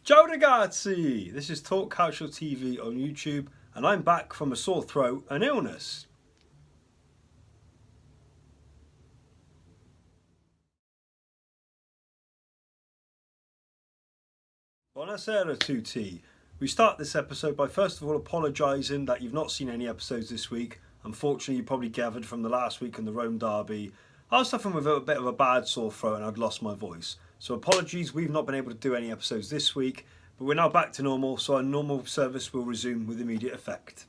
Ciao ragazzi! This is Talk Calcio TV on YouTube and I'm back from a sore throat and illness. Buonasera tutti. We start this episode by first of all apologising that you've not seen any episodes this week. Unfortunately, you probably gathered from the last week in the Rome derby. I was suffering with a bit of a bad sore throat and I'd lost my voice. So apologies, we've not been able to do any episodes this week, but we're now back to normal, so our normal service will resume with immediate effect.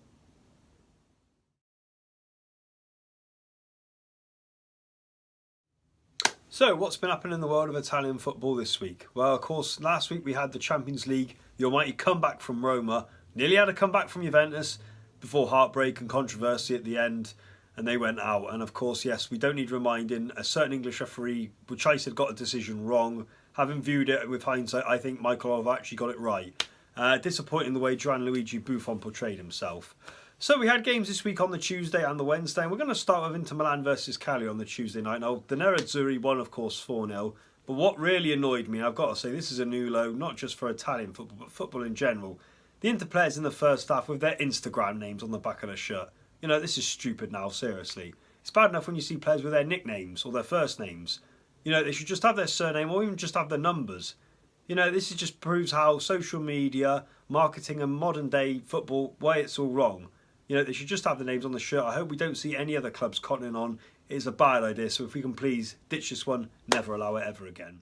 So, what's been happening in the world of Italian football this week? Well, of course, last week we had the Champions League, the almighty comeback from Roma. Nearly had a comeback from Juventus before heartbreak and controversy at the end, and they went out. And of course, yes, we don't need reminding, a certain English referee, which I said got a decision wrong. Having viewed it with hindsight, I think Michael Oliver actually got it right. Disappointing the way Gianluigi Buffon portrayed himself. So we had games this week on the Tuesday and the Wednesday, and we're going to start with Inter Milan versus Calcio on the Tuesday night. Now, the Nerazzurri won, of course, 4-0, but what really annoyed me, I've got to say, this is a new low, not just for Italian football, but football in general. The Inter players in the first half with their Instagram names on the back of their shirt. You know, this is stupid now, seriously. It's bad enough when you see players with their nicknames or their first names. You know, they should just have their surname or even just have their numbers. You know, this just proves how social media, marketing and modern day football, why it's all wrong. You know, they should just have the names on the shirt. I hope we don't see any other clubs cottoning on. It's a bad idea, so if we can please ditch this one, never allow it ever again.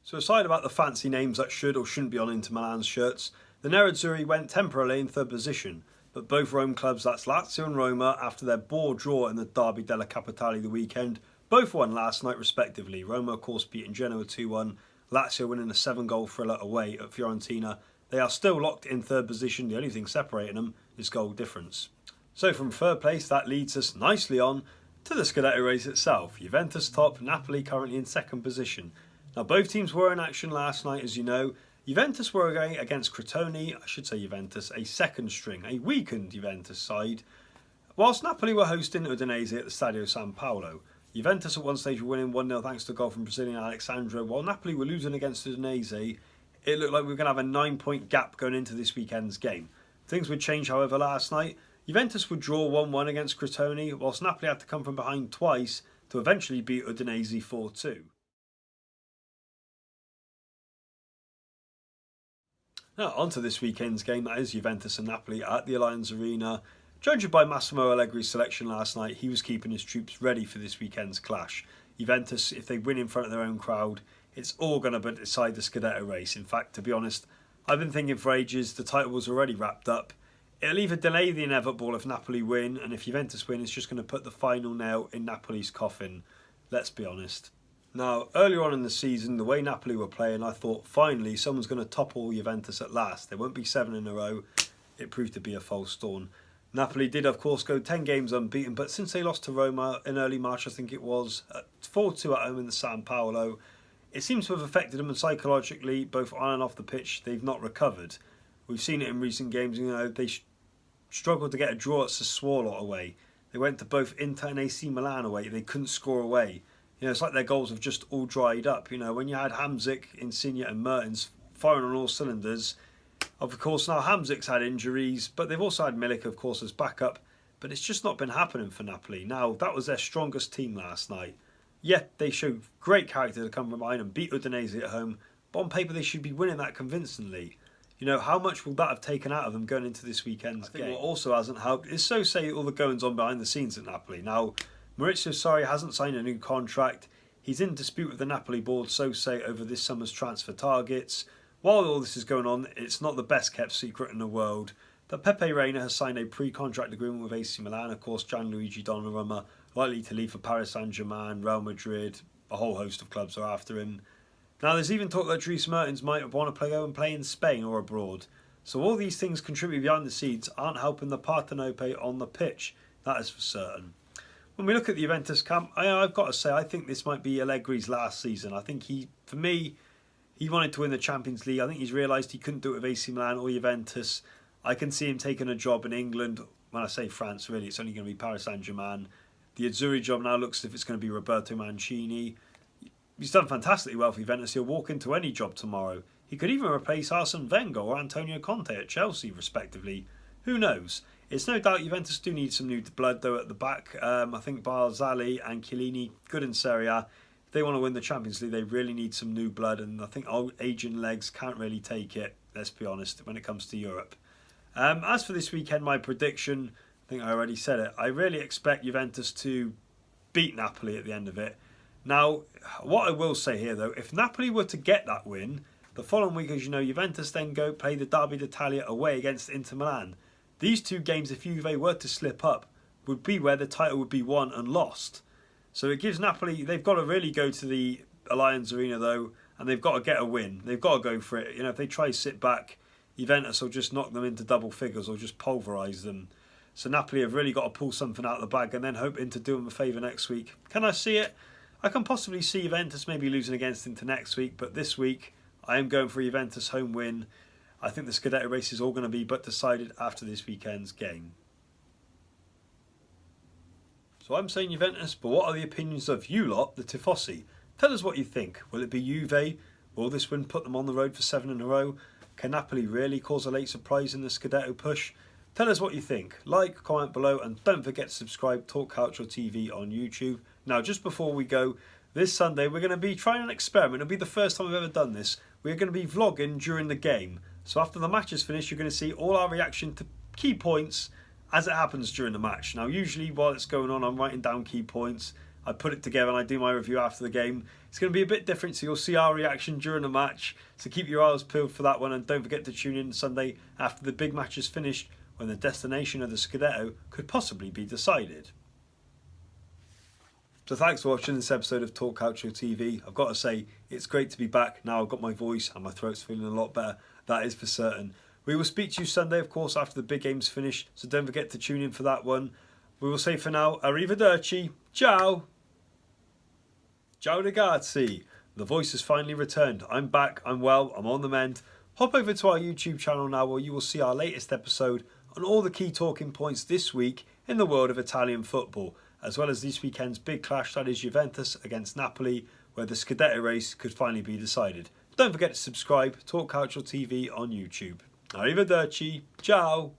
So aside about the fancy names that should or shouldn't be on Inter Milan's shirts, the Nerazzurri went temporarily in third position, but both Rome clubs, that's Lazio and Roma, after their bore draw in the Derby della Capitale the weekend, both won last night respectively. Roma, of course, beating Genoa 2-1. Lazio winning a 7-goal thriller away at Fiorentina. They are still locked in third position. The only thing separating them is goal difference. So from third place, that leads us nicely on to the Scudetto race itself. Juventus top, Napoli currently in second position. Now both teams were in action last night, as you know. Juventus were going against Crotone, I should say Juventus, a second string, a weakened Juventus side, whilst Napoli were hosting Udinese at the Stadio San Paolo. Juventus at one stage were winning 1-0 thanks to a goal from Brazilian Alexandro, while Napoli were losing against Udinese. It looked like we were going to have a 9-point gap going into this weekend's game. Things would change, however, last night. Juventus would draw 1-1 against Crotone, whilst Napoli had to come from behind twice to eventually beat Udinese 4-2. Now, on to this weekend's game, that is Juventus and Napoli at the Allianz Arena. Judged by Massimo Allegri's selection last night, he was keeping his troops ready for this weekend's clash. Juventus, if they win in front of their own crowd, it's all going to decide the Scudetto race. In fact, to be honest, I've been thinking for ages, the title was already wrapped up. It'll either delay the inevitable if Napoli win, and if Juventus win, it's just going to put the final nail in Napoli's coffin. Let's be honest. Now, earlier on in the season, the way Napoli were playing, I thought, finally, someone's going to topple Juventus at last. There won't be 7 in a row. It proved to be a false dawn. Napoli did, of course, go 10 games unbeaten, but since they lost to Roma in early March, I think it was, 4-2 at home in the San Paolo, it seems to have affected them, and psychologically, both on and off the pitch, they've not recovered. We've seen it in recent games. You know, they struggled to get a draw at Sassuolo away. They went to both Inter and AC Milan away. They couldn't score away. You know, it's like their goals have just all dried up. You know, when you had Hamsik, Insigne and Mertens firing on all cylinders. Of course, now Hamzik's had injuries, but they've also had Milik, of course, as backup. But it's just not been happening for Napoli. Now, that was their strongest team last night. Yet, they showed great character to come from behind and beat Udinese at home. But on paper, they should be winning that convincingly. You know, how much will that have taken out of them going into this weekend's game? What also hasn't helped is say all the goings on behind the scenes at Napoli. Now, Maurizio Sarri hasn't signed a new contract. He's in dispute with the Napoli board, say, over this summer's transfer targets. While all this is going on, it's not the best kept secret in the world that Pepe Reina has signed a pre-contract agreement with AC Milan. Of course, Gianluigi Donnarumma likely to leave for Paris Saint-Germain, Real Madrid, a whole host of clubs are after him. Now, there's even talk that Dries Mertens might want to go and play in Spain or abroad. So all these things contribute behind the scenes aren't helping the Partenope on the pitch. That is for certain. When we look at the Juventus camp, I've got to say, I think this might be Allegri's last season. I think he wanted to win the Champions League. I think he's realised he couldn't do it with AC Milan or Juventus. I can see him taking a job in England. When I say France, really, it's only going to be Paris Saint-Germain. The Azzurri job now looks as if it's going to be Roberto Mancini. He's done fantastically well for Juventus. He'll walk into any job tomorrow. He could even replace Arsene Wenger or Antonio Conte at Chelsea, respectively. Who knows? It's no doubt Juventus do need some new blood, though, at the back. I think Barzali and Chiellini, good in Serie A. If they want to win the Champions League, they really need some new blood, and I think old aging legs can't really take it, let's be honest, when it comes to Europe. As for this weekend, my prediction, I think I already said it. I really expect Juventus to beat Napoli at the end of it. Now, what I will say here, though, if Napoli were to get that win, the following week, as you know, Juventus then go play the Derby d'Italia away against Inter Milan. These two games, if Juve were to slip up, would be where the title would be won and lost. So it gives Napoli, they've got to really go to the Allianz Arena, though, and they've got to get a win. They've got to go for it. You know, if they try to sit back, Juventus will just knock them into double figures or just pulverise them. So Napoli have really got to pull something out of the bag and then hoping to do them a favour next week. Can I see it? I can possibly see Juventus maybe losing against Inter next week, but this week I am going for a Juventus home win. I think the Scudetto race is all going to be but decided after this weekend's game. So I'm saying Juventus, but what are the opinions of you lot, the Tifosi? Tell us what you think. Will it be Juve? Will this win put them on the road for 7 in a row? Can Napoli really cause a late surprise in the Scudetto push? Tell us what you think. Like, comment below, and don't forget to subscribe Talk Calcio TV on YouTube. Now, just before we go, this Sunday we're going to be trying an experiment. It'll be the first time I've ever done this. We're going to be vlogging during the game. So after the match is finished, you're going to see all our reaction to key points as it happens during the match. Now, usually while it's going on, I'm writing down key points. I put it together and I do my review after the game. It's going to be a bit different, so you'll see our reaction during the match. So keep your eyes peeled for that one, and don't forget to tune in Sunday after the big match is finished, when the destination of the Scudetto could possibly be decided. So thanks for watching this episode of Talk Calcio TV. I've got to say, it's great to be back. Now I've got my voice and my throat's feeling a lot better. That is for certain. We will speak to you Sunday, of course, after the big game's finished. So don't forget to tune in for that one. We will say for now, arrivederci, ciao. Ciao ragazzi. The voice has finally returned. I'm back, I'm well, I'm on the mend. Hop over to our YouTube channel now, where you will see our latest episode on all the key talking points this week in the world of Italian football, as well as this weekend's big clash, that is Juventus against Napoli, where the Scudetto race could finally be decided. Don't forget to subscribe, Talk Calcio TV on YouTube. Arrivederci, ciao!